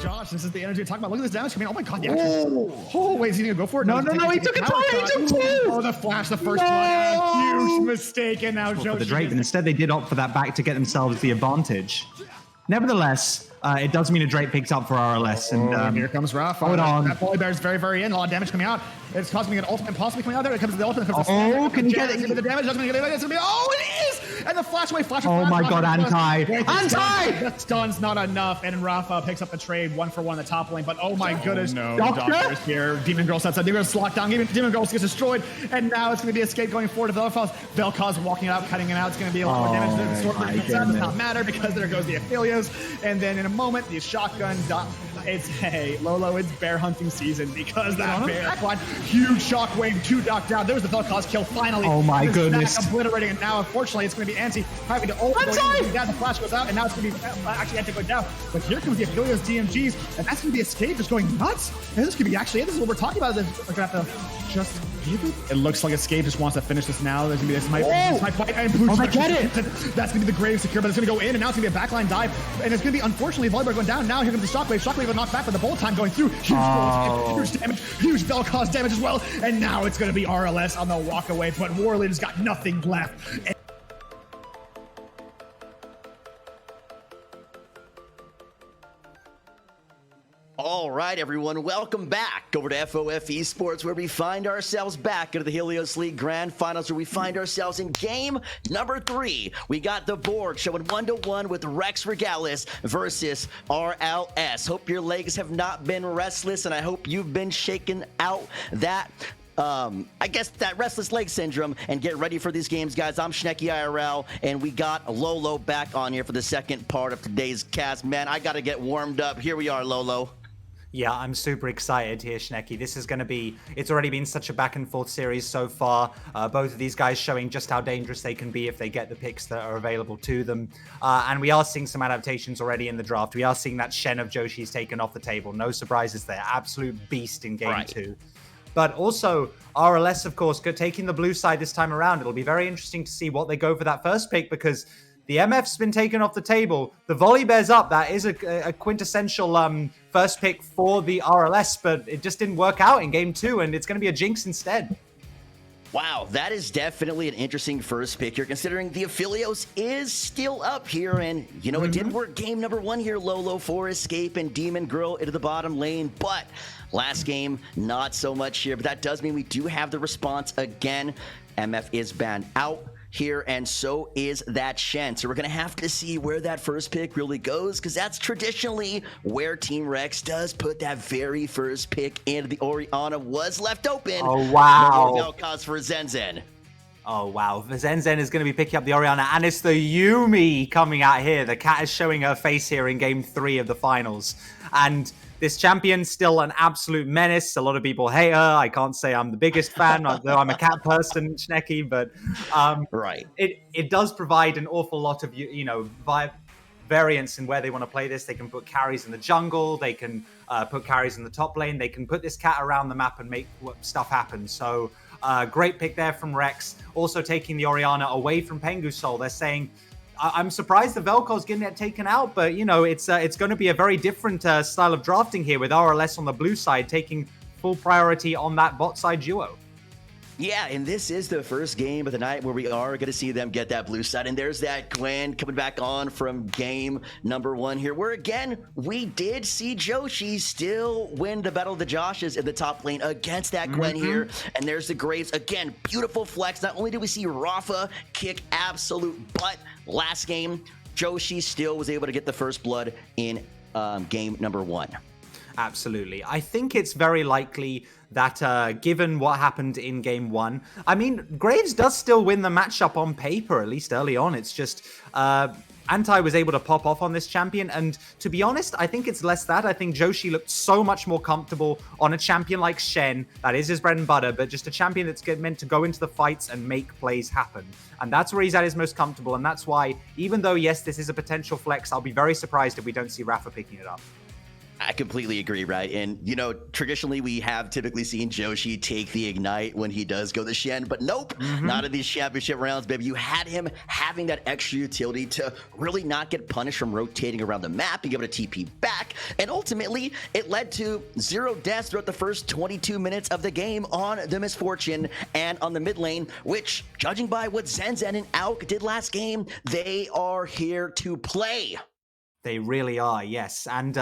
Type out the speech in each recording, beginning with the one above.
Josh, this is the energy we're talking about. Look at this damage coming. Oh my god, the action. Oh, wait, is he gonna go for it? No, he took a turret. He took two. Oh, the flash, the first one. Huge mistake, and now Joshi. For the Drake, and instead they did opt for that back to get themselves the advantage. Nevertheless, it does mean a Drake picked up for RLS. And here comes Rafa. Hold on. That Volley Bear is very, very in. A lot of damage coming out. It's costing me an ultimate possibly coming out there. It comes to the ultimate. Can you get it? The damage doesn't get it. It's gonna be. Oh, it is! And the flash away, flash. Oh my god, anti! The stun's not enough, and Rafa picks up the trade 1-for-1 in the top lane. But oh my goodness, no, Doctor's here. Demon Girl sets up. Demon Girl's locked down. Demon Girl gets destroyed, and now it's going to be escape going forward to Vel'Koz. Vel'Koz walking it out, cutting it out. It's going to be a lot more damage. The sword does not matter because there goes the Helios, and then in a moment the shotgun. It's Lolo. It's bear hunting season because that bear backline, huge shockwave, 2 knocked down. There's the Vel'Koz kill finally. Oh my goodness! Obliterating it now. Unfortunately, it's going to be Anti having to ult. Down, the flash goes out, and now it's going to be actually Anti going down. But here comes the Helios DMGs, and that's going to be Escape just going nuts. And this could be actually. This is what we're talking about. We're going to have to just give it. It looks like Escape just wants to finish this now. There's going to be this might fight, and Blue get it. That's going to be the grave secure, but it's going to go in, and now it's going to be a backline dive, and it's going to be unfortunately Volleybar going down. Now here comes the Shockwave. Shockwave will knock back, but the bullet time going through. Huge damage, huge Vel'Koz damage as well, and now it's going to be RLS on the walk away. But Warleader's got nothing left. All right, everyone, welcome back over to FFS4, where we find ourselves back into the Helios League Grand Finals, where we find ourselves in game number 3. We got the board showing 1-1 with Rex Regalis versus RLS. Hope your legs have not been restless, and I hope you've been shaking out that I guess that restless leg syndrome, and get ready for these games, guys. I'm Schnecky IRL, and we got Lolo back on here for the second part of today's cast. Man, I got to get warmed up. Here we are, Lolo. Yeah, I'm super excited here, Schnecky. This is going to be, it's already been such a back and forth series so far. Both of these guys showing just how dangerous they can be if they get the picks that are available to them. And we are seeing some adaptations already in the draft. We are seeing that Shen of Joshi's taken off the table. No surprises there. Absolute beast in game 2. But also, RLS, of course, taking the blue side this time around. It'll be very interesting to see what they go for that first pick, because the MF's been taken off the table. The Volley Bear's up. That is a quintessential first pick for the RLS, but it just didn't work out in game 2, and it's going to be a Jinx instead. Wow, that is definitely an interesting first pick here, considering the Helios is still up here, and, you know, it did work game number 1 here, Lolo, for Escape and Demon Girl into the bottom lane, but last game, not so much here, but that does mean we do have the response again. MF is banned out here, and so is that Shen. So we're going to have to see where that first pick really goes, because that's traditionally where Team Rex does put that very first pick in. The Orianna was left open. Oh, wow. No cause for Zenzen. Oh, wow. The Zenzen is going to be picking up the Orianna, and it's the Yuumi coming out here. The cat is showing her face here in game 3 of the finals. And this champion's still an absolute menace. A lot of people hate her. I can't say I'm the biggest fan, though I'm a cat person, Schnecky, but right. It does provide an awful lot of, variance in where they want to play this. They can put carries in the jungle. They can put carries in the top lane. They can put this cat around the map and make stuff happen. So great pick there from Rex. Also taking the Orianna away from Pengu Soul. They're saying, I'm surprised the Vel'Koz getting it taken out, but, you know, it's going to be a very different style of drafting here, with RLS on the blue side taking full priority on that bot side duo. Yeah, and this is the first game of the night where we are going to see them get that blue side. And there's that Gwen coming back on from game number 1 here, where, again, we did see Joshi still win the Battle of the Joshes in the top lane against that Gwen here. And there's the Graves. Again, beautiful flex. Not only did we see Rafa kick absolute butt last game, Joshi still was able to get the first blood in game number 1. Absolutely. I think it's very likely that given what happened in game 1, I mean, Graves does still win the matchup on paper, at least early on. It's just Anti was able to pop off on this champion, and to be honest, I think it's less that. I think Joshi looked so much more comfortable on a champion like Shen. That is his bread and butter, but just a champion that's meant to go into the fights and make plays happen. And that's where he's at his most comfortable, and that's why, even though, yes, this is a potential flex, I'll be very surprised if we don't see Rafa picking it up. I completely agree, right? And, you know, traditionally we have typically seen Joshi take the Ignite when he does go the Shen, but nope, not in these championship rounds, baby. You had him having that extra utility to really not get punished from rotating around the map, being able to TP back, and ultimately it led to 0 deaths throughout the first 22 minutes of the game on the Misfortune and on the mid lane, which, judging by what Zenzen and Auk did last game, they are here to play. They really are, yes. And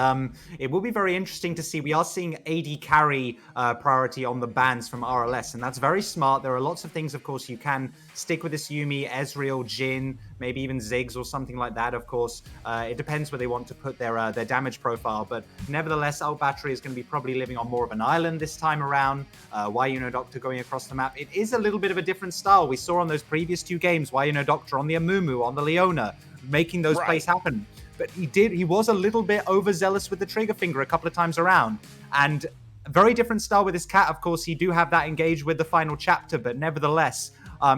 it will be very interesting to see. We are seeing AD carry priority on the bans from RLS, and that's very smart. There are lots of things, of course, you can stick with this Yuumi, Ezreal, Jhin, maybe even Ziggs or something like that, of course. It depends where they want to put their damage profile. But nevertheless, Alt Battery is going to be probably living on more of an island this time around. Doctor going across the map. It is a little bit of a different style. We saw on those previous 2 games, Doctor on the Amumu, on the Leona, making those plays happen. But he was a little bit overzealous with the trigger finger a couple of times around. And a very different style with his cat. Of course, he do have that engaged with the final chapter, but nevertheless,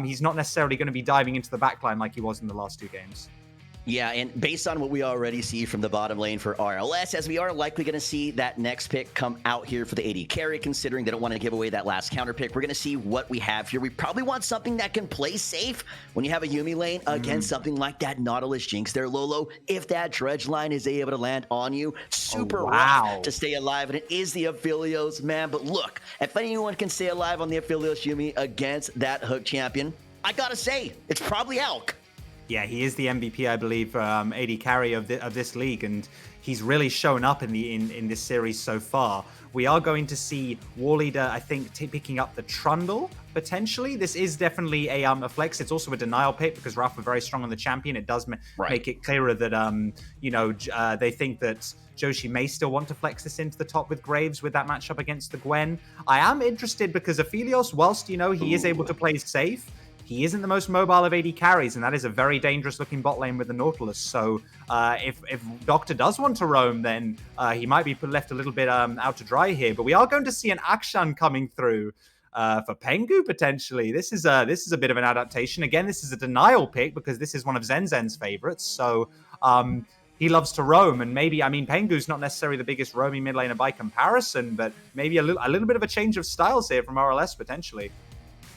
he's not necessarily going to be diving into the backline like he was in the last 2 games. Yeah, and based on what we already see from the bottom lane for RLS, as we are likely going to see that next pick come out here for the AD carry, considering they don't want to give away that last counter pick, we're going to see what we have here. We probably want something that can play safe when you have a Yuumi lane against something like that Nautilus Jinx there, Lolo. If that dredge line is able to land on you, super rough to stay alive, and it is the Helios, man. But look, if anyone can stay alive on the Helios Yuumi against that hook champion, I gotta say, it's probably Elk. Yeah, he is the MVP, I believe, AD carry of this league, and he's really shown up in this series so far. We are going to see Warleader, I think, picking up the Trundle, potentially. This is definitely a flex. It's also a denial pick because Raph are very strong on the champion. It does make it clearer that, they think that Joshi may still want to flex this into the top with Graves with that matchup against the Gwen. I am interested because Helios, whilst, he is able to play safe, he isn't the most mobile of AD carries, and that is a very dangerous-looking bot lane with the Nautilus. So if Doctor does want to roam, then he might be left a little bit out to dry here. But we are going to see an Akshan coming through for Pengu, potentially. This is a bit of an adaptation. Again, this is a denial pick because this is one of Zenzen's favorites. So he loves to roam, and maybe, Pengu's not necessarily the biggest roaming mid laner by comparison, but maybe a little bit of a change of styles here from RLS, potentially.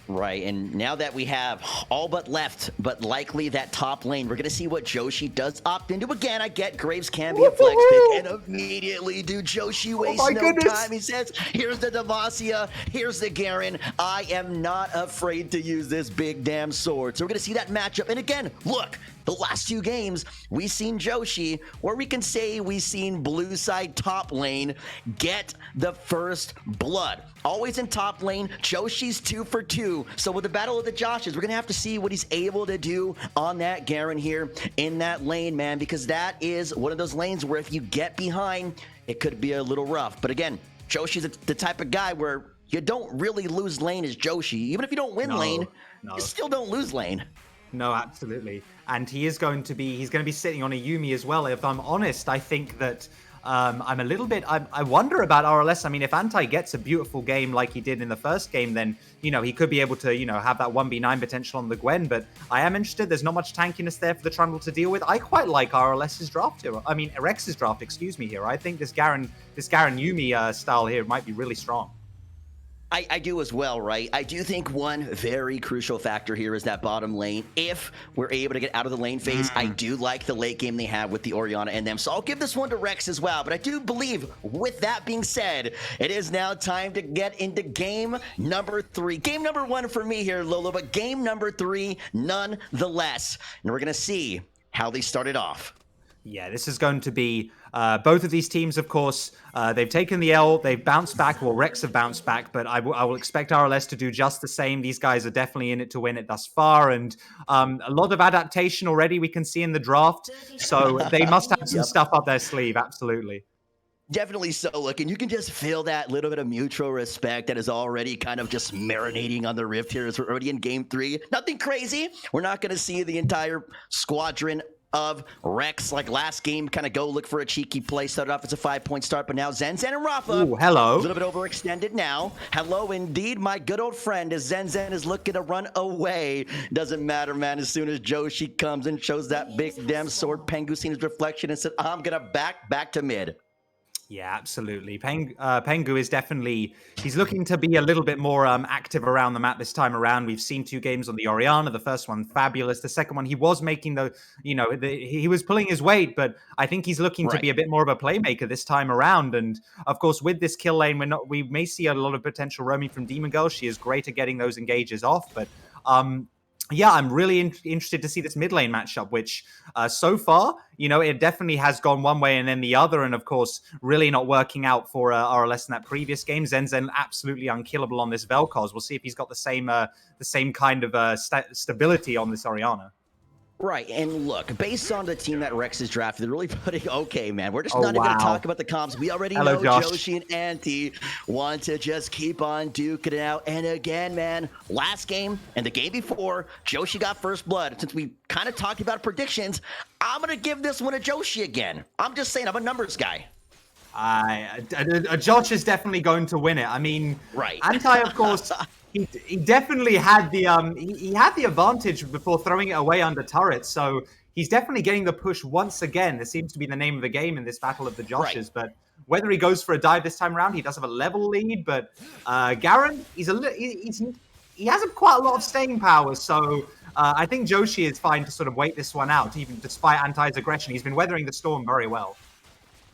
Right, and now that we have all but left, but likely that top lane, we're going to see what Joshi does opt into. Again, I get Graves can be a flex pick, and immediately, dude, Joshi wastes no time. He says, here's the Demacia, here's the Garen. I am not afraid to use this big damn sword. So we're going to see that matchup. And again, look, the last 2 games, we've seen Joshi, or we can say we've seen blue side top lane get the first blood. Always in top lane, Joshi's 2 for 2. So with the Battle of the Joshes, we're going to have to see what he's able to do on that Garen here in that lane, man, because that is one of those lanes where if you get behind, it could be a little rough. But again, Joshi's the type of guy where you don't really lose lane as Joshi. Even if you don't win lane, you still don't lose lane. No, absolutely. And he's going to be sitting on a Yuumi as well. If I'm honest, I think that I wonder about RLS. If Anti gets a beautiful game like he did in the first game, then, he could be able to, have that 1v9 potential on the Gwen. But I am interested. There's not much tankiness there for the Trundle to deal with. I quite like RLS's draft here. Rex's draft, excuse me, here. I think this Garen Yuumi style here might be really strong. I do as well, right? I do think one very crucial factor here is that bottom lane. If we're able to get out of the lane phase, I do like the late game they have with the Orianna and them. So I'll give this one to Rex as well. But I do believe, with that being said, it is now time to get into game number 3. Game number 1 for me here, Lolo, but game number 3 nonetheless. And we're going to see how they started off. Yeah, this is going to be both of these teams, of course. They've taken the L, they've bounced back, well, Rex have bounced back, but I will expect RLS to do just the same. These guys are definitely in it to win it thus far, and a lot of adaptation already we can see in the draft, so they must have some stuff up their sleeve, absolutely. Definitely so. Look, and you can just feel that little bit of mutual respect that is already kind of just marinating on the Rift here as we're already in game 3. Nothing crazy. We're not going to see the entire squadron of Rex like last game kind of go look for a cheeky play. Started off as a 5-point start, but now Zenzen and Rafa. Ooh, hello. A little bit overextended now. Hello indeed, my good old friend, as Zenzen is looking to run away. Doesn't matter, man. As soon as Joshi comes and shows that big damn sword, Pengu seen his reflection and said, I'm gonna back to mid. Yeah, absolutely. Pengu is definitely, he's looking to be a little bit more active around the map this time around. We've seen 2 games on the Orianna. The first one, fabulous. The second one, he was making he was pulling his weight, but I think he's looking to Right. be a bit more of a playmaker this time around. And of course, with this kill lane, we may see a lot of potential roaming from Demon Girl. She is great at getting those engages off, but yeah, I'm really interested to see this mid lane matchup, which so far, it definitely has gone one way and then the other. And of course, really not working out for RLS in that previous game. Zenzen absolutely unkillable on this Vel'Koz. We'll see if he's got the same kind of stability on this Orianna. Right, and look, based on the team that Rex is drafted, they're really putting, okay, man, we're just Oh, not even going to wow. talk about the comps. We already Hello, know Josh. Joshi and Anti want to just keep on duking it out. And again, man, last game and the game before, Joshi got first blood. Since we kind of talked about predictions, I'm going to give this one to Joshi again. I'm just saying, I'm a numbers guy. Josh is definitely going to win it. I mean, Right. Anti, of course, he definitely had the he had the advantage before throwing it away under turret. So he's definitely getting the push once again. This seems to be the name of the game in this battle of the Joshes. Right. But whether he goes for a dive this time around, he does have a level lead. But Garen, he has quite a lot of staying power. So I think Joshi is fine to sort of wait this one out, even despite Anti's aggression. He's been weathering the storm very well.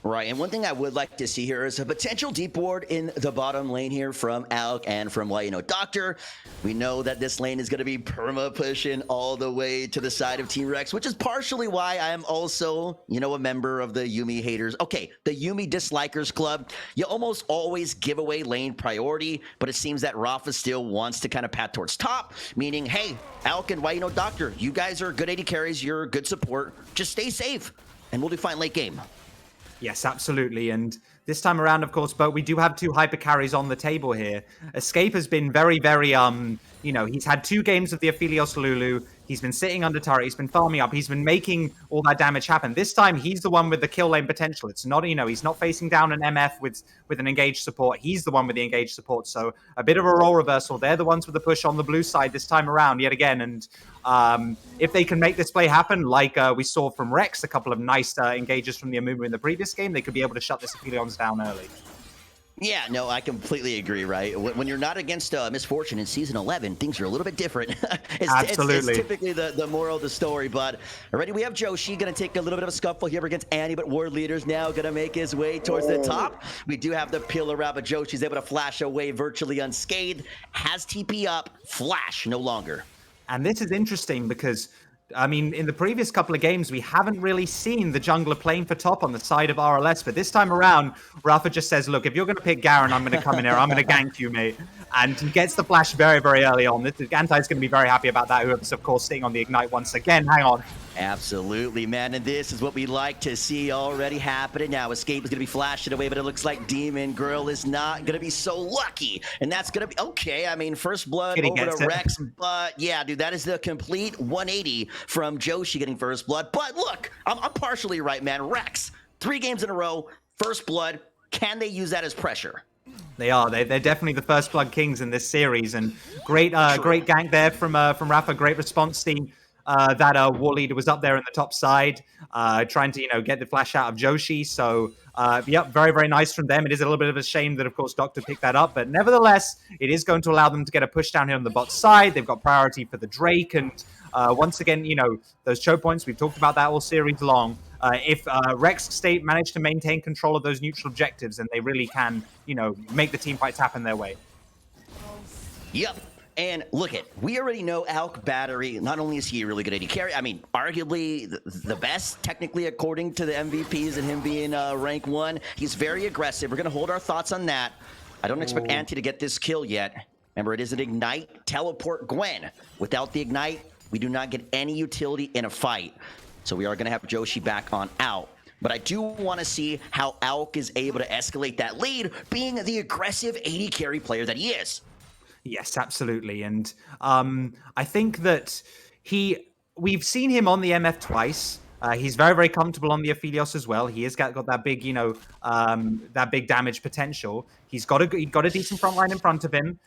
Right, and one thing I would like to see here is a potential deep ward in the bottom lane here from Alk and from, Doctor. We know that this lane is going to be perma-pushing all the way to the side of Team Rex, which is partially why I am also, a member of the Yuumi haters. Okay, the Yuumi dislikers club. You almost always give away lane priority, but it seems that Rafa still wants to kind of pat towards top, meaning, hey, Alk and Doctor, you guys are good AD carries, you're good support. Just stay safe, and we'll do fine late game. Yes, absolutely. And this time around, of course, but we do have 2 hyper carries on the table here. Escape has been very, very, he's had 2 games of the Helios Lulu. He's been sitting under turret. He's been farming up. He's been making all that damage happen. This time, he's the one with the kill lane potential. It's not, he's not facing down an MF with an engaged support. He's the one with the engaged support. So a bit of a role reversal. They're the ones with the push on the blue side this time around yet again. And if they can make this play happen, like we saw from Rex, a couple of nice engages from the Amumu in the previous game, they could be able to shut this Helios down early. Yeah, no, I completely agree, right? When you're not against Misfortune in Season 11, things are a little bit different. Absolutely. It's typically the moral of the story, but already we have Joshi going to take a little bit of a scuffle here against Annie, but Ward Leader's now going to make his way towards the top. We do have the pillar out, but Joshi's able to flash away virtually unscathed, has TP up, flash no longer. And this is interesting because, I mean, in the previous couple of games, we haven't really seen the jungler playing for top on the side of RLS. But this time around, Rafa just says, look, if you're going to pick Garen, I'm going to come in here. I'm going to gank you, mate. And he gets the flash very, very early on. Anti's going to be very happy about that. Whoever's, of course, sitting on the Ignite once again. Hang on. Absolutely, man, and this is what we like to see already happening now. Escape is going to be flashing away, but it looks like Demon Girl is not going to be so lucky, and that's going to be okay. I mean, first blood over to Rex, but yeah, dude, that is the complete 180 from Joshi getting first blood. But look, I'm partially right, man. Rex, 3 games in a row, first blood. Can they use that as pressure? They are. They're definitely the first blood kings in this series, and great gank there from Rafa. Great response team. That War Leader was up there in the top side, trying to, get the flash out of Joshi. So, yep, very, very nice from them. It is a little bit of a shame that, of course, Doctor picked that up. But nevertheless, it is going to allow them to get a push down here on the bot side. They've got priority for the Drake. And once again, those choke points, we've talked about that all series long. If Rex State manage to maintain control of those neutral objectives, then they really can, make the team fights happen their way. Yep. And look we already know Alk Battery, not only is he a really good AD carry, I mean, arguably the best, technically, according to the MVPs and him being rank 1. He's very aggressive. We're going to hold our thoughts on that. I don't expect Anti to get this kill yet. Remember, it is an Ignite teleport Gwen. Without the Ignite, we do not get any utility in a fight. So we are going to have Joshi back on out. But I do want to see how Alk is able to escalate that lead, being the aggressive AD carry player that he is. Yes, absolutely. And I think that we've seen him on the MF twice. He's very, very comfortable on the Helios as well. He has got that big, that big damage potential. He's got a decent front line in front of him.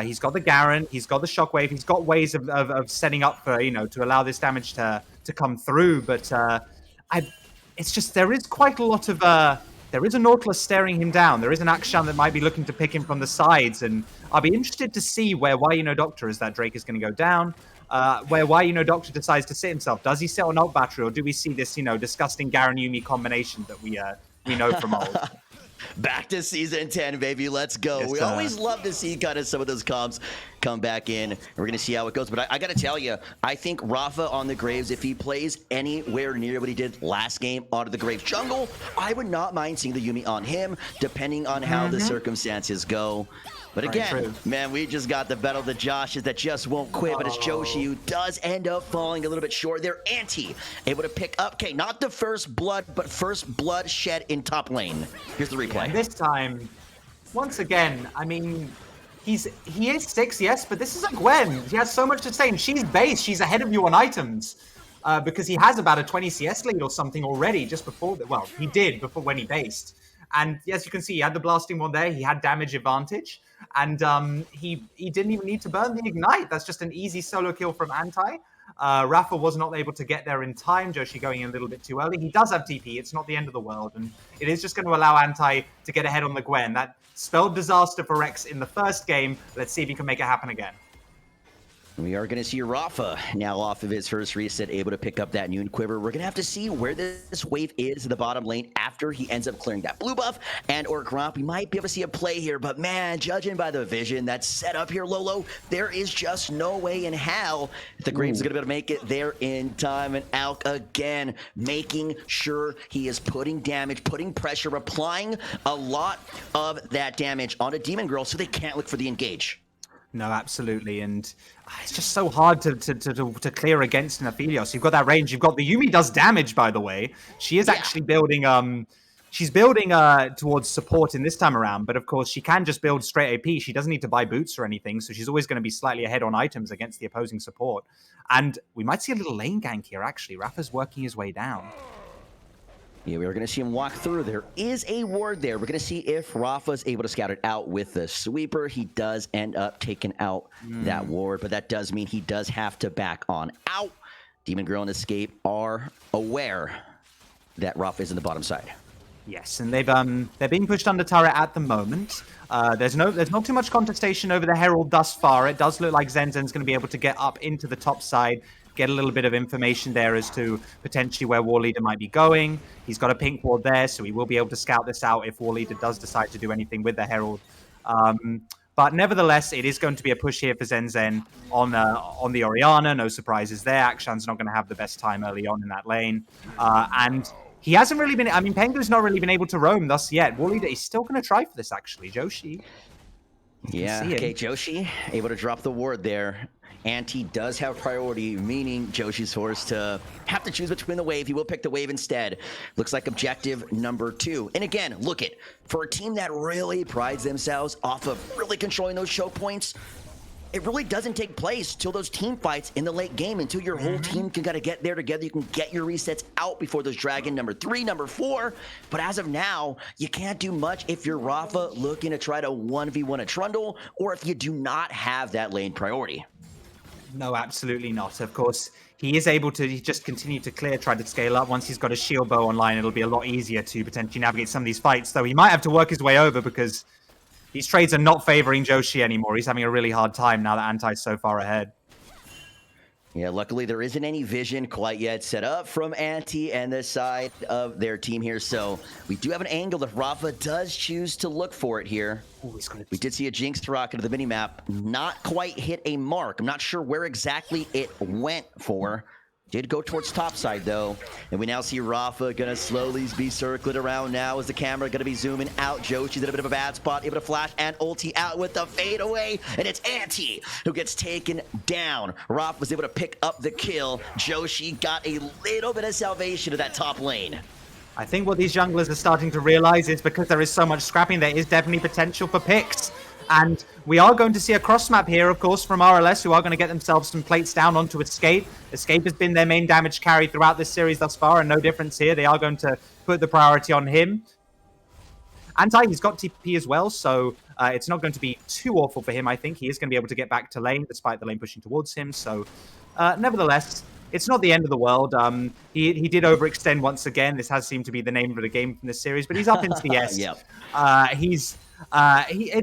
He's got the Garen. He's got the Shockwave. He's got ways of setting up for, to allow this damage to come through. But it's just, there is quite a lot of there is a Nautilus staring him down. There is an Akshan that might be looking to pick him from the sides, and I'll be interested to see where Why You Know Doctor, as that Drake is going to go down, where Why You Know Doctor decides to sit himself. Does he sit on Ult Battery, or do we see this, disgusting Garen Yuumi combination that we know from old? Back to season 10, baby. Let's go. Yes, we always love to see kind of some of those comps come back in. We're going to see how it goes. But I got to tell you, I think Rafa on the Graves, if he plays anywhere near what he did last game out of the Graves jungle, I would not mind seeing the Yuumi on him, depending on how the circumstances go. But again, man, we just got the battle of the Joshes that just won't quit. But it's Joshi who does end up falling a little bit short. They're anti able to pick up. Okay, not the first blood, but first blood shed in top lane. Here's the replay. Yeah, this time, once again, I mean, he is 6, yes, but this is a Gwen. He has so much to say, and she's base. She's ahead of you on items because he has about a 20 CS lead or something already just before. Well, he did before when he based. And as you can see, he had the blasting one there. He had damage advantage. And he didn't even need to burn the Ignite. That's just an easy solo kill from Anti. Rafa was not able to get there in time. Joshi going in a little bit too early. He does have TP. It's not the end of the world. And it is just going to allow Anti to get ahead on the Gwen. That spelled disaster for Rex in the first game. Let's see if he can make it happen again. We are going to see Rafa now off of his first reset, able to pick up that Noon Quiver. We're going to have to see where this wave is in the bottom lane after he ends up clearing that blue buff and or Gromp. We might be able to see a play here, but man, judging by the vision that's set up here, Lolo, there is just no way in hell the Graves is going to be able to make it there in time. And Alk again, making sure he is putting damage, putting pressure, applying a lot of that damage onto Demon Girl so they can't look for the engage. No, absolutely, and it's just so hard to clear against in Helios. You've got that range. You've got the Yuumi does damage, by the way. She is actually building. She's building towards support in this time around, but of course she can just build straight AP. She doesn't need to buy boots or anything, so she's always going to be slightly ahead on items against the opposing support. And we might see a little lane gank here. Actually, Rafa's working his way down. Yeah, we are going to see him walk through. There is a ward there. We're going to see if Rafa's able to scout it out with the sweeper. He does end up taking out that ward, but that does mean he does have to back on out. Demon Girl and Escape are aware that Rafa is in the bottom side. Yes, and they're being pushed under turret at the moment. There's not too much contestation over the Herald thus far. It does look like Zenzen's going to be able to get up into the top side, get a little bit of information there as to potentially where War Leader might be going. He's got a pink ward there, so he will be able to scout this out if War Leader does decide to do anything with the Herald. But nevertheless, it is going to be a push here for Zenzen on the Orianna. No surprises there. Akshan's not going to have the best time early on in that lane. And he hasn't really been... I mean, Pengu's not really been able to roam thus yet. War Leader is still going to try for this, actually. Joshi. Yeah, okay, Joshi able to drop the ward there. Anti does have priority, meaning Joshi's forced to have to choose between the wave. He will pick the wave instead. Looks like objective number 2. And again, look it, for a team that really prides themselves off of really controlling those choke points, it really doesn't take place till those team fights in the late game, until your whole team can kind of get there together. You can get your resets out before those dragon number 3, number 4. But as of now, you can't do much if you're Rafa looking to try to 1v1 a Trundle, or if you do not have that lane priority. No, absolutely not. Of course, he is able to just continue to clear, try to scale up. Once he's got a shield bow online, it'll be a lot easier to potentially navigate some of these fights, though he might have to work his way over because these trades are not favoring Joshi anymore. He's having a really hard time now that Anti's so far ahead. Yeah, luckily there isn't any vision quite yet set up from Anti and the side of their team here. So we do have an angle if Rafa does choose to look for it here. Ooh, we did see a Jinx rocket to the mini-map. Not quite hit a mark. I'm not sure where exactly it went for. Did go towards top side though. And we now see Rafa gonna slowly be circling around now as the camera gonna be zooming out. Joshi's in a bit of a bad spot, able to flash and ulti out with the fadeaway. And it's Anti who gets taken down. Rafa was able to pick up the kill. Joshi got a little bit of salvation to that top lane. I think what these junglers are starting to realize is because there is so much scrapping, there is definitely potential for picks. And we are going to see a cross map here, of course, from RLS, who are going to get themselves some plates down onto Escape. Escape has been their main damage carry throughout this series thus far, and no difference here. They are going to put the priority on him. Anti, he's got TP as well, so it's not going to be too awful for him, I think. He is going to be able to get back to lane, despite the lane pushing towards him. So, nevertheless, it's not the end of the world. He did overextend once again. This has seemed to be the name of the game from this series, but he's up in CS. Yep. I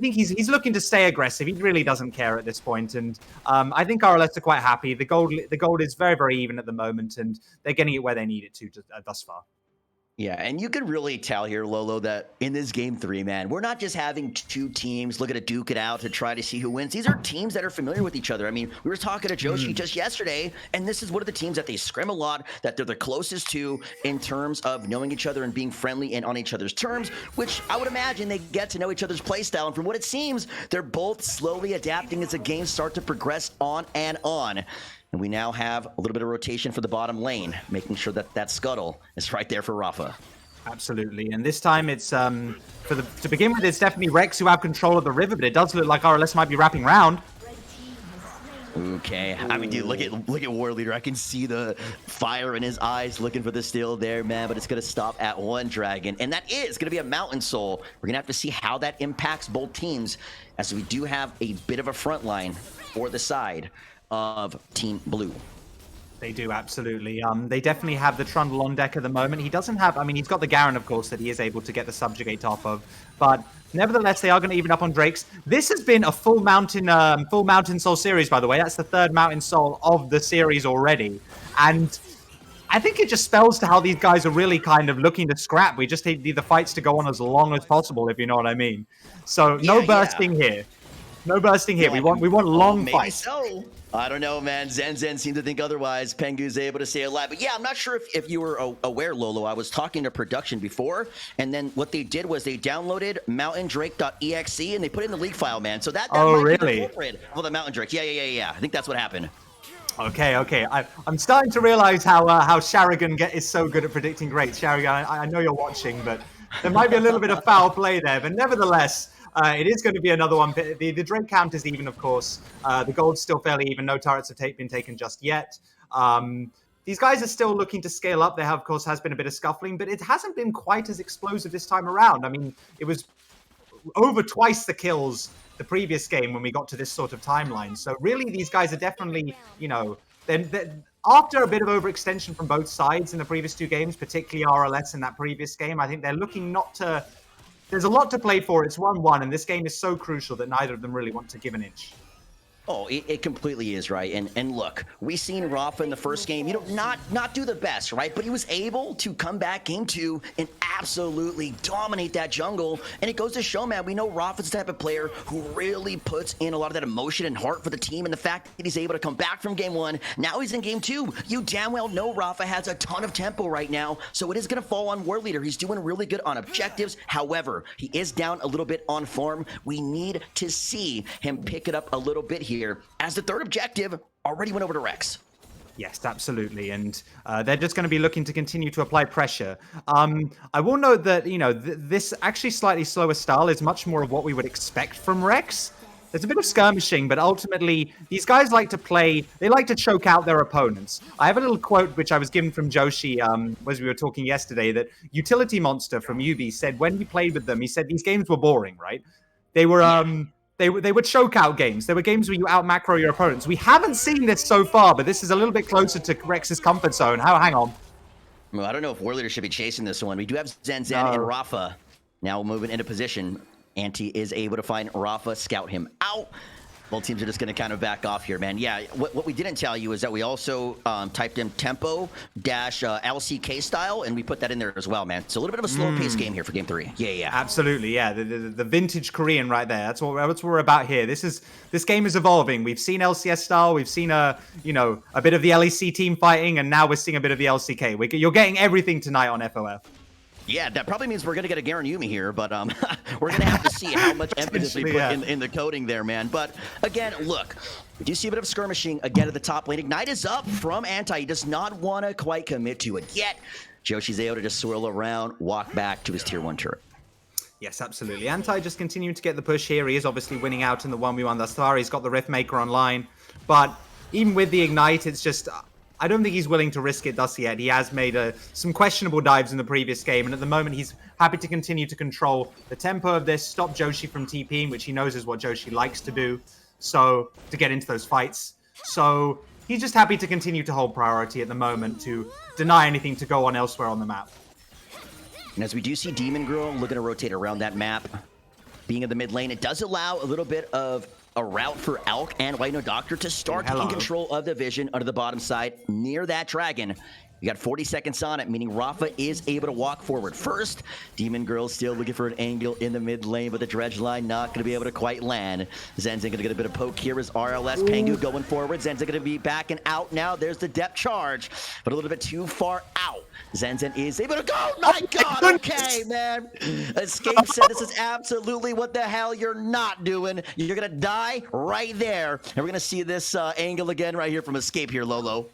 think he's looking to stay aggressive. He really doesn't care at this point, and I think RLS are quite happy. The gold is very, very even at the moment, and they're getting it where they need it to thus far. Yeah, and you can really tell here, Lolo, that in this game 3, man, we're not just having two teams looking to duke it out to try to see who wins. These are teams that are familiar with each other. I mean, we were talking to Joshi just yesterday, and this is one of the teams that they scrim a lot, that they're the closest to in terms of knowing each other and being friendly and on each other's terms, which I would imagine they get to know each other's play style. And from what it seems, they're both slowly adapting as the games start to progress on and on. And we now have a little bit of rotation for the bottom lane, making sure that that scuttle is right there for Rafa. Absolutely, and this time it's to begin with, it's definitely Rex who have control of the river, but it does look like RLS might be wrapping round. Okay, I mean, dude, look at War Leader. I can see the fire in his eyes, looking for the steal there, man. But it's gonna stop at one dragon, and that is gonna be a Mountain Soul. We're gonna have to see how that impacts both teams, as we do have a bit of a front line for the side of Team Blue. They do, absolutely. They definitely have the Trundle on deck at the moment. He doesn't have, I mean, he's got the Garen, of course, that he is able to get the Subjugate off of. But nevertheless, they are going to even up on Drakes. This has been a full Mountain Soul series, by the way. That's the third Mountain Soul of the series already. And I think it just spells to how these guys are really kind of looking to scrap. We just need the fights to go on as long as possible, if you know what I mean. So no bursting here. No bursting here. We want long fights. So. I don't know, man. Zen seemed to think otherwise. Pengu's able to stay alive. But yeah, I'm not sure if you were aware, Lolo. I was talking to production before, and then what they did was they downloaded mountaindrake.exe, and they put it in the leak file, man. So that might be the culprit of the Mountain Drake. Yeah. I think that's what happened. Okay. I'm starting to realize how Sharigan is so good at predicting greats. Sharigan, I know you're watching, but there might be a little bit of foul play there. But nevertheless, it is going to be another one. The Drake count is even, of course. The gold's still fairly even. No turrets have been taken just yet. These guys are still looking to scale up. There, of course, has been a bit of scuffling, but it hasn't been quite as explosive this time around. I mean, it was over twice the kills the previous game when we got to this sort of timeline. So really, these guys are definitely, after a bit of overextension from both sides in the previous two games, particularly RLS in that previous game, I think they're looking not to... There's a lot to play for. It's 1-1, and this game is so crucial that neither of them really want to give an inch. Oh, it completely is, right? And look, we seen Rafa in the first game, not do the best, right? But he was able to come back game 2 and absolutely dominate that jungle. And it goes to show, man, we know Rafa's the type of player who really puts in a lot of that emotion and heart for the team. And the fact that he's able to come back from game 1, now he's in game 2. You damn well know Rafa has a ton of tempo right now. So it is going to fall on War Leader. He's doing really good on objectives. However, he is down a little bit on farm. We need to see him pick it up a little bit here, as the third objective already went over to Rex. Yes, absolutely. And they're just going to be looking to continue to apply pressure. I will note that, this actually slightly slower style is much more of what we would expect from Rex. There's a bit of skirmishing, but ultimately, these guys like to play, they like to choke out their opponents. I have a little quote which I was given from Joshi as we were talking yesterday, that Utility Monster from UB said when he played with them, he said these games were boring, right? They were... They would choke out games. There were games where you out-macro your opponents. We haven't seen this so far, but this is a little bit closer to Rex's comfort zone. Hang on. Well, I don't know if War Leader should be chasing this one. We do have Zen and Rafa now moving into position. Anti is able to find Rafa, scout him out. Both teams are just going to kind of back off here, man. Yeah, what we didn't tell you is that we also typed in tempo-LCK style, and we put that in there as well, man. So a little bit of a slower pace game here for game 3. Yeah. Absolutely, yeah. The vintage Korean right there. That's what we're about here. This game is evolving. We've seen LCS style. We've seen a bit of the LEC team fighting, and now we're seeing a bit of the LCK. You're getting everything tonight on FOF. Yeah, that probably means we're going to get a Garen Yumi here, but we're going to have to see how much emphasis we put in the coding there, man. But again, look, we do see a bit of skirmishing again at the top lane. Ignite is up from Anti. He does not want to quite commit to it yet. Joshi's able to just swirl around, walk back to his tier 1 turret. Yes, absolutely. Anti just continuing to get the push here. He is obviously winning out in the 1v1 thus far. He's got the Riftmaker online. But even with the Ignite, it's just... I don't think he's willing to risk it thus yet. He has made some questionable dives in the previous game, and at the moment he's happy to continue to control the tempo of this, stop Joshi from TPing, which he knows is what Joshi likes to do, so to get into those fights. So he's just happy to continue to hold priority at the moment to deny anything to go on elsewhere on the map. And as we do see Demon Girl looking to rotate around that map, being in the mid lane, it does allow a little bit of a route for Alk and White No Doctor to start taking control of the vision under the bottom side near that dragon. You got 40 seconds on it, meaning Rafa is able to walk forward first. Demon Girl still looking for an angle in the mid lane, but the dredge line not going to be able to quite land. Zenzen going to get a bit of poke here as RLS. Pengu going forward. Zenzen going to be backing out now. There's the depth charge, but a little bit too far out. Zenzen is able to go. My God, okay, man. Escape said this is absolutely what the hell you're not doing. You're going to die right there. And we're going to see this angle again right here from Escape here, Lolo.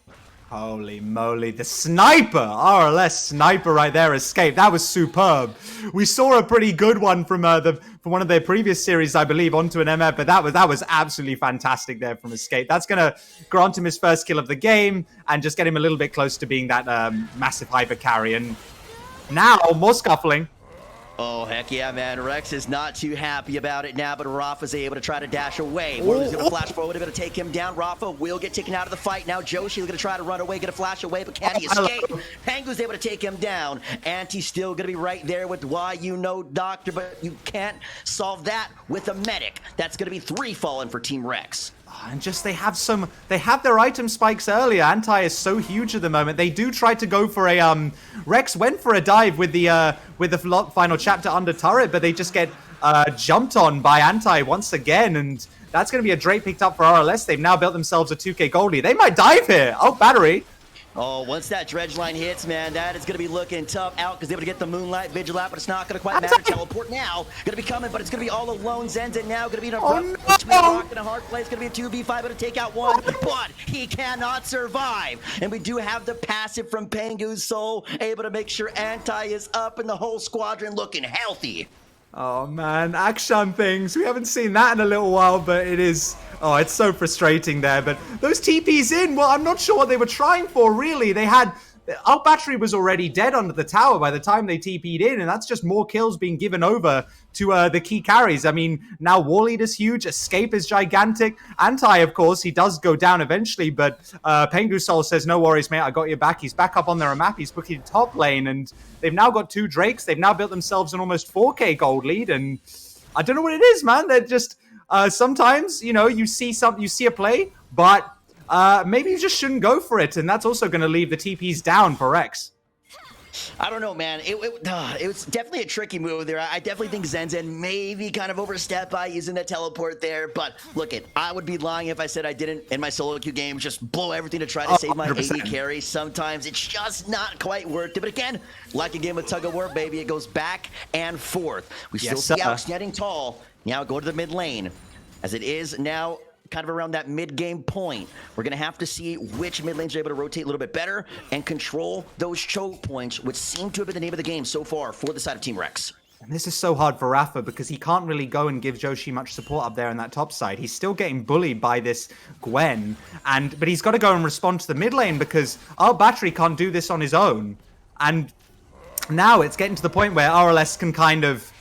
Holy moly, the sniper! RLS sniper right there, Escape. That was superb. We saw a pretty good one from one of their previous series, I believe, onto an MF, but that was absolutely fantastic there from Escape. That's going to grant him his first kill of the game and just get him a little bit close to being that massive hyper carry. And now, more scuffling. Oh, heck yeah, man. Rex is not too happy about it now, but Rafa's able to try to dash away. Morgan's going to flash forward, going to take him down. Rafa will get taken out of the fight. Now Joshi going to try to run away, going to flash away, but can he escape? Pengu's able to take him down. Anti's still going to be right there with Why You Know Doctor, but you can't solve that with a medic. That's going to be 3 fallen for Team Rex. And just they have their item spikes earlier. Anti is so huge at the moment. They do try to go for a Rex went for a dive with the final chapter under turret, but they just get jumped on by Anti once again, and that's going to be a Drake picked up for RLS. They've now built themselves a 2k gold lead. They might dive here. Oh, battery. Oh, once that dredge line hits, man, that is going to be looking tough out because they're able to get the Moonlight Vigil out, but it's not going to quite matter. Teleport now. Going to be coming, but it's going to be all alone. Zenzen now going to be in a between a rock and a hard place. Going to be a 2v5, going to take out one, but he cannot survive. And we do have the passive from Pengu's Soul, able to make sure Anti is up and the whole squadron looking healthy. Oh man, Akshan things. We haven't seen that in a little while, but it is... Oh, it's so frustrating there. But those TPs in, well, I'm not sure what they were trying for, really. They had... Our battery was already dead under the tower by the time they TP'd in, and that's just more kills being given over to the key carries. I mean, now Warlead is huge, Escape is gigantic. Anti, of course, he does go down eventually, but Pengu Soul says, no worries, mate, I got your back. He's back up on their map, he's booking top lane, and they've now got 2 Drakes. They've now built themselves an almost 4k gold lead, and I don't know what it is, man. They're just, sometimes, you know, you see a play, but maybe you just shouldn't go for it, and that's also going to leave the TPs down for Rex. I don't know, man. It was definitely a tricky move there. I definitely think Zenzen maybe kind of overstepped by using that teleport there. But look, I would be lying if I said I didn't, in my solo queue game, just blow everything to try to save my 100%. AD carry. Sometimes it's just not quite worth it. But again, like a game of tug of war, baby, it goes back and forth. We still see Alex standing tall. Now go to the mid lane, as it is now kind of around that mid-game point. We're going to have to see which mid lanes are able to rotate a little bit better and control those choke points, which seem to have been the name of the game so far for the side of Team Rex. And this is so hard for Rafa because he can't really go and give Joshi much support up there in that top side. He's still getting bullied by this Gwen, but he's got to go and respond to the mid lane because our battery can't do this on his own. And now it's getting to the point where RLS can kind of...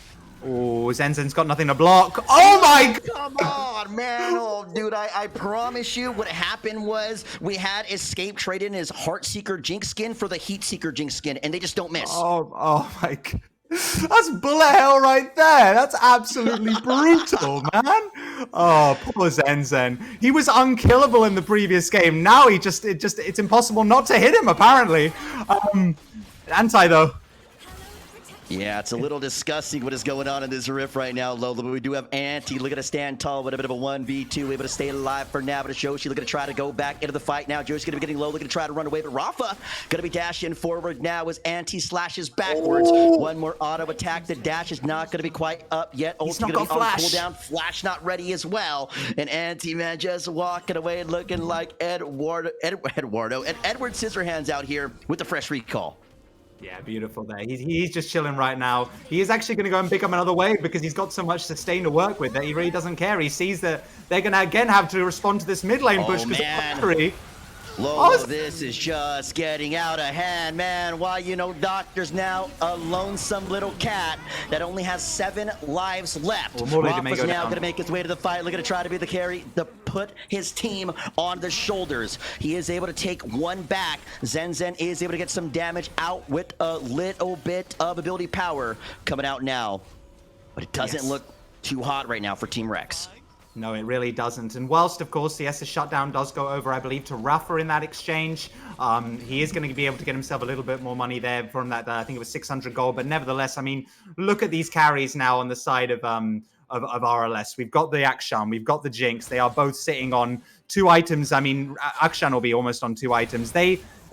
Oh, Zenzen's got nothing to block. Oh my God! Come on, man. Oh, dude, I promise you what happened was we had Escape trade in his Heartseeker Jinx skin for the Heatseeker Jinx skin, and they just don't miss. Oh my God. That's bullet hell right there. That's absolutely brutal, man. Oh, poor Zenzen. He was unkillable in the previous game. Now it's impossible not to hit him, apparently. Anti, though. Yeah, it's a little disgusting what is going on in this rift right now, Lola, but we do have Anti looking to stand tall with a bit of a 1v2, able to stay alive for now, but Joshi looking to try to go back into the fight now. Joshi's going to be getting low, looking to try to run away, but Rafa going to be dashing forward now as Anti slashes backwards. One more auto attack. The dash is not going to be quite up yet. He's not going to got be on flash. cooldown. Flash not ready as well. And Anti, man, just walking away looking like Eduardo and Edward Scissorhands out here with the fresh recall. Yeah, beautiful there. He's just chilling right now. He is actually going to go and pick up another wave because he's got so much sustain to work with that he really doesn't care. He sees that they're going to again have to respond to this mid lane push because of battery. Lolo, this is just getting out of hand, man. Why, Doctor's now a lonesome little cat that only has 7 lives left. Rafa's now going to make his way to the fight, looking to try to be the carry, to put his team on the shoulders. He is able to take one back. Zen is able to get some damage out with a little bit of ability power coming out now. But it doesn't look too hot right now for Team Rex. No, it really doesn't. And whilst, of course, the S's shutdown does go over, I believe, to Rafa in that exchange, he is going to be able to get himself a little bit more money there from that, I think it was 600 gold. But nevertheless, I mean, look at these carries now on the side of RLS. We've got the Akshan, we've got the Jinx. They are both sitting on 2 items. I mean, Akshan will be almost on 2 items.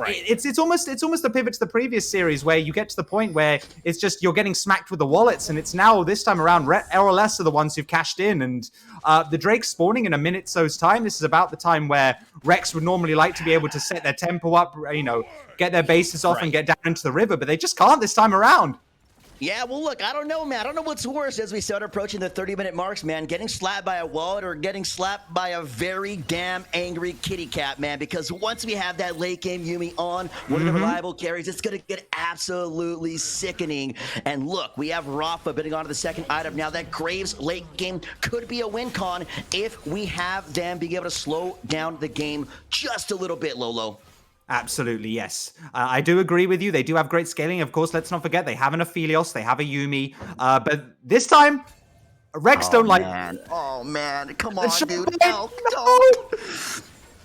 It's almost a pivot to the previous series where you get to the point where it's just you're getting smacked with the wallets, and it's now this time around RLS are the ones who've cashed in, and the Drake's spawning in a minute so's time. This is about the time where Rex would normally like to be able to set their tempo up, get their bases off and get down into the river, but they just can't this time around. Yeah, well, look, I don't know, man. I don't know what's worse as we start approaching the 30-minute marks, man. Getting slapped by a wallet or getting slapped by a very damn angry kitty cat, man. Because once we have that late game Yuumi on, one of the reliable carries, it's going to get absolutely sickening. And look, we have Rafa bidding onto the second item. Now that Graves late game could be a win con if we have them being able to slow down the game just a little bit, Lolo. Absolutely, yes. I do agree with you. They do have great scaling. Of course, let's not forget, they have an Helios, they have a Yuumi. But this time, Rex don't like... Oh, man. Come on, dude. No.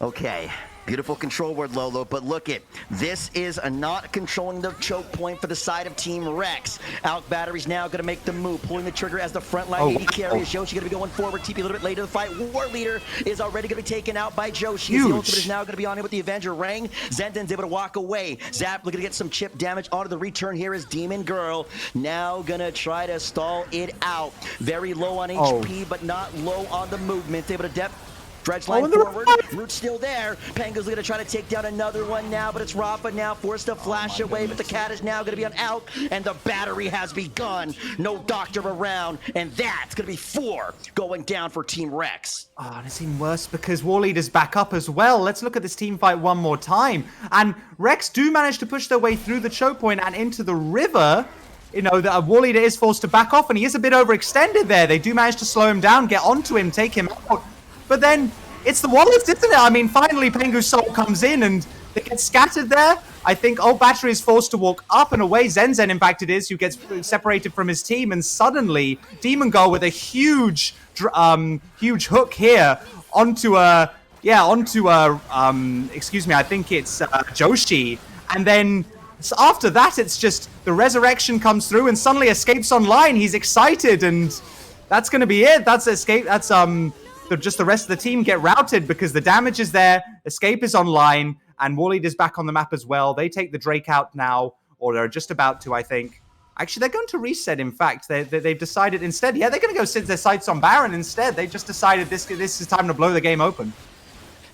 Okay. Beautiful control word, Lolo, but look it. This is not controlling the choke point for the side of Team Rex. Alk Battery's now going to make the move, pulling the trigger as the frontline AD carry. Joshi going to be going forward. TP a little bit later in the fight. War Leader is already going to be taken out by Joshi. The ultimate is now going to be on him with the Avenger Ring. Zenden's able to walk away. Zap looking to get some chip damage onto the return. Here is Demon Girl. Now going to try to stall it out. Very low on HP, but not low on the movement. Able to depth. Dredge line forward, Root's still there. Pango's going to try to take down another one now, but it's Rafa now forced to flash away, but the cat is now going to be on Alk, and the battery has begun. No doctor around, and that's going to be 4 going down for Team Rex. Oh, and it's even worse because War Leader's back up as well. Let's look at this team fight one more time. And Rex do manage to push their way through the choke point and into the river. The War Leader is forced to back off, and he is a bit overextended there. They do manage to slow him down, get onto him, take him out. But then it's the wallets, isn't it? I mean, finally, Pengu's soul comes in and they get scattered there. I think Battery is forced to walk up and away. Zen, in fact, it is, who gets separated from his team. And suddenly, Demon Girl with a huge hook here onto excuse me, I think it's Joshi. And then after that, it's just the resurrection comes through and suddenly Escape's online. He's excited and that's going to be it. That's Escape. That's just the rest of the team get routed because the damage is there, Escape is online, and War Leader's back on the map as well. They take the Drake out now, or they're just about to, I think. Actually, they're going to reset, in fact. They've decided instead, they're going to go sit their sights on Baron instead. They just decided this is time to blow the game open.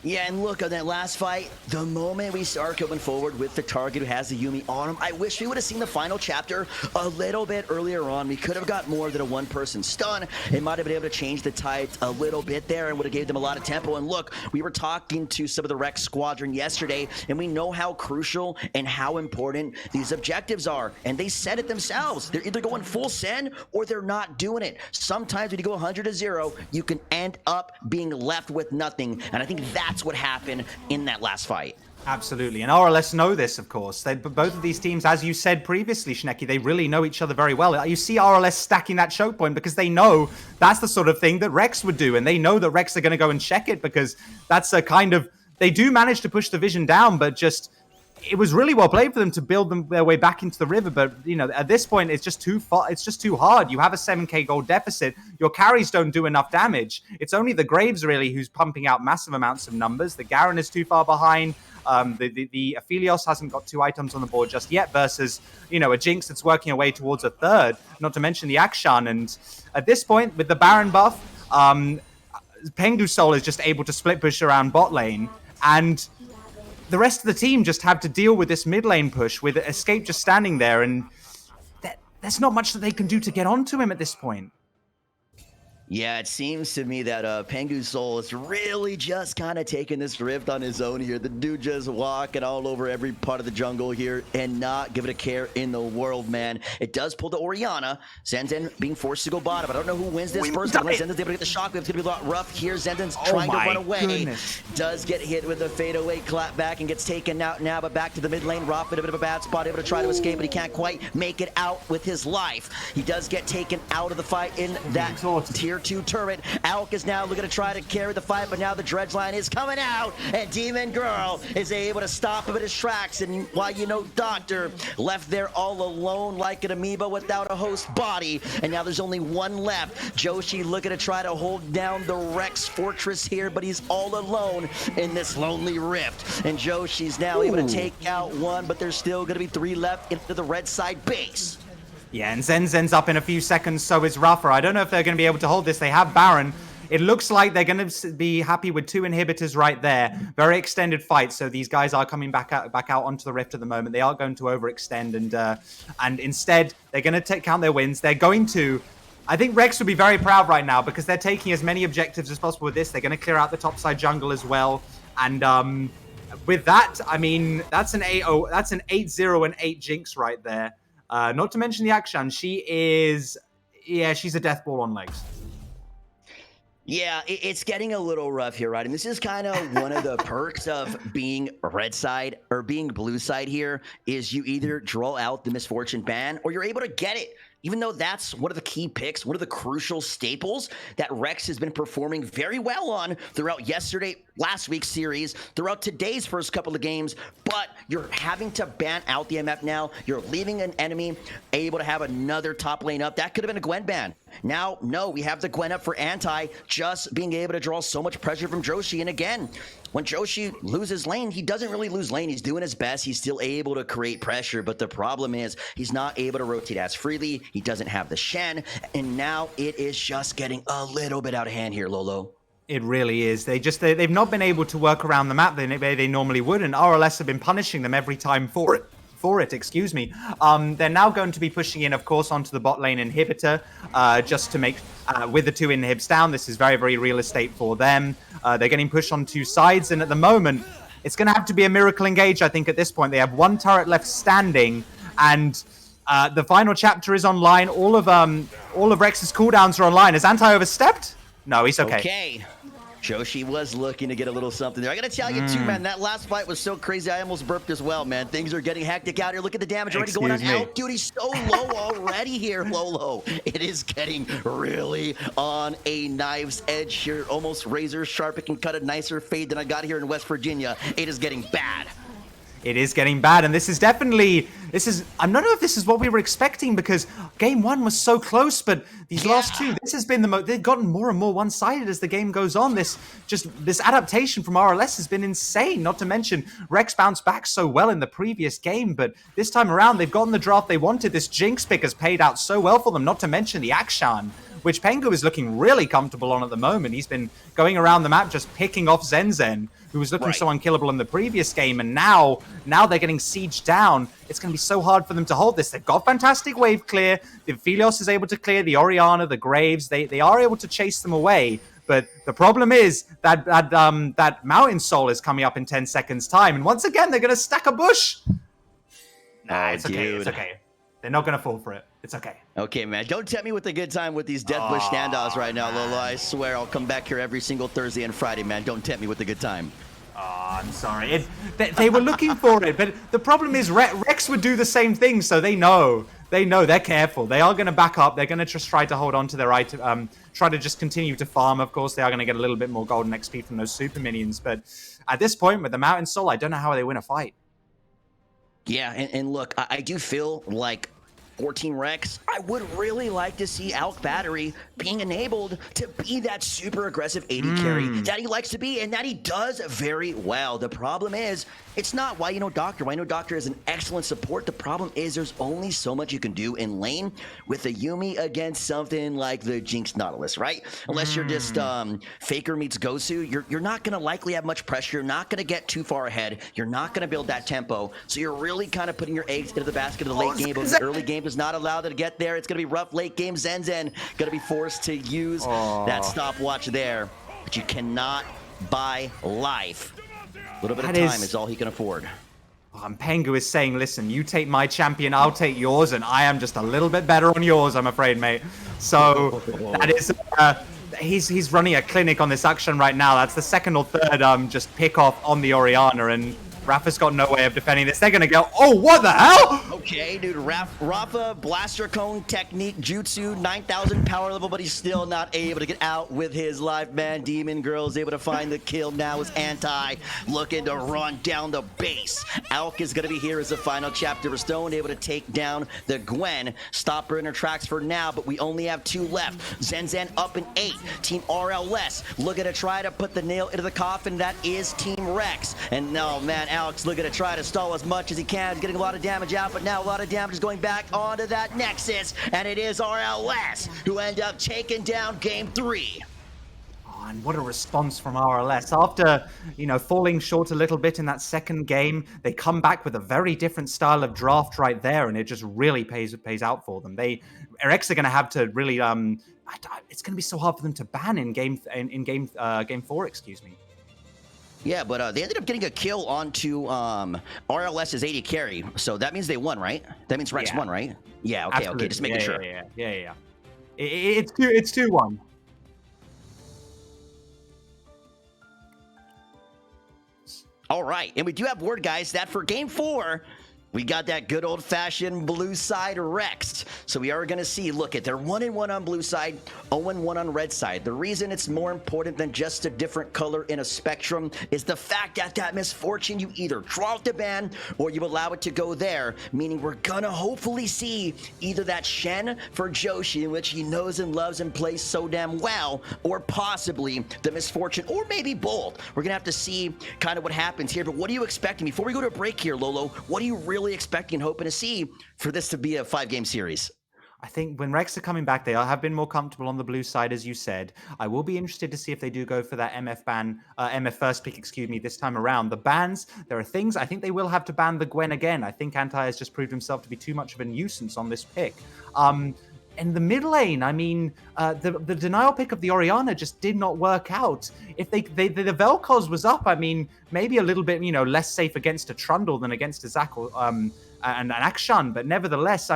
Yeah, and look, on that last fight, the moment we start going forward with the target who has the Yuumi on him, I wish we would have seen the final chapter a little bit earlier on. We could have got more than a one-person stun. It might have been able to change the tides a little bit there and would have gave them a lot of tempo. And look, we were talking to some of the Rex squadron yesterday, and we know how crucial and how important these objectives are. And they said it themselves. They're either going full send or they're not doing it. Sometimes when you go 100-0, you can end up being left with nothing. And I think that's what happened in that last fight. Absolutely, and RLS know this, of course. Both of these teams, as you said previously, Shneki, they really know each other very well. You see RLS stacking that choke point because they know that's the sort of thing that Rex would do, and they know that Rex are going to go and check it because that's a kind of... They do manage to push the vision down, but just... It was really well played for them to build their way back into the river, but at this point it's just too far. It's just too hard. You have a 7k gold deficit. Your carries don't do enough damage. It's only the Graves really who's pumping out massive amounts of numbers. The Garen is too far behind. The Helios hasn't got 2 items on the board just yet versus a Jinx that's working her way towards a 3rd. Not to mention the Akshan. And at this point with the Baron buff, Pengu Soul is just able to split push around bot lane and. The rest of the team just have to deal with this mid lane push with Escape just standing there, and there's not much that they can do to get onto him at this point. Yeah, it seems to me that Pengu's Soul is really just kind of taking this rift on his own here. The dude just walking all over every part of the jungle here and not giving a care in the world, man. It does pull the Orianna. Zenzen being forced to go bottom. I don't know who wins this first. Unless Zenzen's able to get the shockwave, it's going to be a lot rough here. Zenzen's trying to run away. Goodness. Does get hit with a fadeaway clap back and gets taken out now, but back to the mid lane. Roth in a bit of a bad spot, able to try to escape, but he can't quite make it out with his life. He does get taken out of the fight in that tier 2 turret. Alk is now looking to try to carry the fight, but now the dredge line is coming out, and Demon Girl is able to stop him in his tracks. And while Doctor left there all alone like an amoeba without a host body, and now there's only one left. Joshi looking to try to hold down the Rex Fortress here, but he's all alone in this lonely rift. And Joshi's now able to take out one, but there's still going to be 3 left into the red side base. Yeah, and Zenzen's up in a few seconds, so is Rafa. I don't know if they're going to be able to hold this. They have Baron. It looks like they're going to be happy with 2 inhibitors right there. Very extended fight, so these guys are coming back out onto the rift at the moment. They are going to overextend, and instead, they're going to count their wins. They're going to... I think Rex would be very proud right now because they're taking as many objectives as possible with this. They're going to clear out the topside jungle as well. And with that, I mean, that's an 8-0, that's an 8-0 and 8 Jinx right there. Not to mention the Akshan. She is, yeah, she's a death ball on legs. Yeah, it's getting a little rough here, right? And this is kind of one of the perks of being red side or being blue side here is you either draw out the Misfortune ban or you're able to get it. Even though that's one of the key picks, one of the crucial staples that Rex has been performing very well on throughout last week's series, throughout today's first couple of games, but you're having to ban out the MF now. You're leaving an enemy able to have another top lane up. That could have been a Gwen ban. Now, no, we have the Gwen up for anti, just being able to draw so much pressure from Joshi. And again, when Joshi loses lane, he doesn't really lose lane. He's doing his best. He's still able to create pressure, but the problem is he's not able to rotate as freely. He doesn't have the Shen, and now it is just getting a little bit out of hand here, Lolo. It really is. They've not been able to work around the map the way they normally would, and RLS have been punishing them every time for it. Excuse me. They're now going to be pushing in, of course, onto the bot lane inhibitor, just to make, with the 2 inhibs down, this is very, very real estate for them. They're getting pushed on 2 sides, and at the moment, it's going to have to be a miracle engage, I think, at this point. They have 1 turret left standing, and the final chapter is online. All of Rex's cooldowns are online. Has Anti overstepped? No, he's okay. Okay. Joshi was looking to get a little something there. I gotta tell you too, man, that last fight was so crazy, I almost burped as well, man. Things are getting hectic out here. Look at the damage already going on. Out, dude, he's so low already here, Lolo. It is getting really on a knife's edge here. Almost razor sharp. It can cut a nicer fade than I got here in West Virginia. It is getting bad. It is getting bad, and this is definitely, I don't know if this is what we were expecting because game 1 was so close, but these last 2, this has been they've gotten more and more one-sided as the game goes on. This adaptation from RLS has been insane, not to mention Rex bounced back so well in the previous game, but this time around, they've gotten the draft they wanted. This Jinx pick has paid out so well for them, not to mention the Akshan, which Pengu is looking really comfortable on at the moment. He's been going around the map just picking off Zenzen, who was looking so unkillable in the previous game, and now they're getting sieged down. It's going to be so hard for them to hold this. They've got fantastic wave clear. The Helios is able to clear the Orianna, the Graves. They are able to chase them away, but the problem is that Mountain Soul is coming up in 10 seconds' time, and once again, they're going to stack a bush. Nah, it's okay, it's okay. They're not going to fall for it. It's okay. Okay, man. Don't tempt me with a good time with these Death Bush standoffs right now, Lolo. I swear I'll come back here every single Thursday and Friday, man. Don't tempt me with a good time. Oh, I'm sorry. They were looking for it, but the problem is Rex would do the same thing, so they know. They're careful. They are going to back up. They're going to just try to hold on to their item, try to just continue to farm. Of course, they are going to get a little bit more golden XP from those super minions, but at this point, with the Mountain Soul, I don't know how they win a fight. Yeah, and look, I do feel like 14 Rex, I would really like to see Alk Battery being enabled to be that super aggressive AD carry that he likes to be and that he does very well. The problem is, it's not why Doctor. Why Doctor is an excellent support. The problem is there's only so much you can do in lane with a Yuumi against something like the Jinx Nautilus, right? Unless you're just Faker meets Gosu, you're not going to likely have much pressure. You're not going to get too far ahead. You're not going to build that tempo. So you're really kind of putting your eggs into the basket of the late game, but the early game is not allowed to get there. It's going to be rough late game. Zenzen going to be forced to use that stopwatch there. But you cannot buy life. A little bit of time is all he can afford. Pengu is saying, listen, you take my champion, I'll take yours, and I am just a little bit better on yours, I'm afraid, mate. So that is, he's running a clinic on this action right now. That's the second or third just pick off on the Orianna, and Rafa's got no way of defending this. They're going to go, oh, what the hell? Okay, dude, Rafa, Blaster Cone technique, Jutsu, 9,000 power level, but he's still not able to get out with his life, man. Demon Girl is able to find the kill now as Anti looking to run down the base. Alk is going to be here as the final chapter of Stone, able to take down the Gwen. Stop her in her tracks for now, but we only have 2 left. Zenzen up in 8. Team RLS looking to try to put the nail into the coffin. That is Team Rex. And no, man, Alex looking to try to stall as much as he can. He's getting a lot of damage out, but now a lot of damage is going back onto that Nexus, and it is RLS who end up taking down game 3. Oh, and what a response from RLS. After, falling short a little bit in that second game, they come back with a very different style of draft right there, and it just really pays out for them. RX are going to have to really, it's going to be so hard for them to ban in game 4, excuse me. Yeah, but they ended up getting a kill onto RLS's AD carry, so that means they won, right? That means Rex won, right? Yeah, okay, Absolutely. just making sure. Yeah. It's 2-1. All right, and we do have word, guys, that for game 4, we got that good old-fashioned blue side Rex. So we are going to see, look at, they're 1-1 on blue side, 0-1 on red side. The reason it's more important than just a different color in a spectrum is the fact that that misfortune, you either draw out the ban or you allow it to go there, meaning we're going to hopefully see either that Shen for Joshi, in which he knows and loves and plays so damn well, or possibly the misfortune, or maybe both. We're going to have to see kind of what happens here. But what are you expecting? Before we go to a break here, Lolo, what are you really expecting and hoping to see for this to be a 5-game series? I think when Rex are coming back, they have been more comfortable on the blue side, as you said. I will be interested to see if they do go for that MF first pick, this time around. The bans, there are things, I think they will have to ban the Gwen again. I think Anti has just proved himself to be too much of a nuisance on this pick. In the mid lane, the denial pick of the Orianna just did not work out. If the Vel'Koz was up, maybe a little bit, less safe against a Trundle than against a Zac or, and an Akshan, but nevertheless,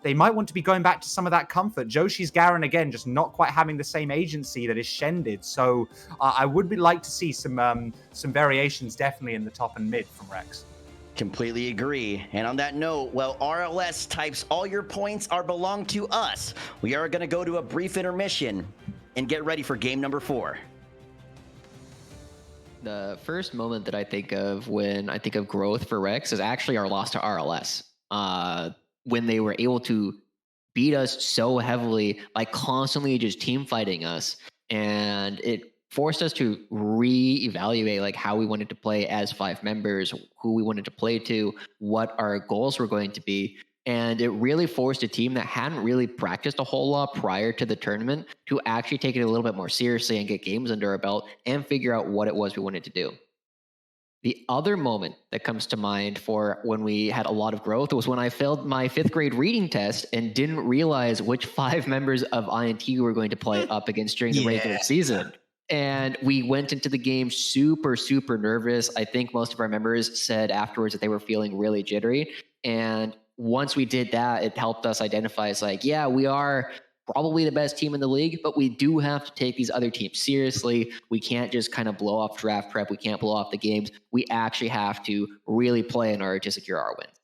they might want to be going back to some of that comfort. Joshi's Garen, again, just not quite having the same agency that is Shen did. So I would like to see some variations definitely in the top and mid from Rex. Completely agree. And on that note, well, RLS types, all your points belong to us. We are going to go to a brief intermission and get ready for game number 4. The first moment that I think of when I think of growth for Rex is actually our loss to RLS. When they were able to beat us so heavily by constantly just team fighting us, and it forced us to reevaluate how we wanted to play as 5 members, who we wanted to play to, what our goals were going to be. And it really forced a team that hadn't really practiced a whole lot prior to the tournament to actually take it a little bit more seriously and get games under our belt and figure out what it was we wanted to do. The other moment that comes to mind for when we had a lot of growth was when I failed my 5th grade reading test and didn't realize which 5 members of INT we were going to play up against during the regular season. And we went into the game super, super nervous. I think most of our members said afterwards that they were feeling really jittery. And once we did that, it helped us identify as we are probably the best team in the league, but we do have to take these other teams seriously. We can't just kind of blow off draft prep. We can't blow off the games. We actually have to really play in order to secure our wins.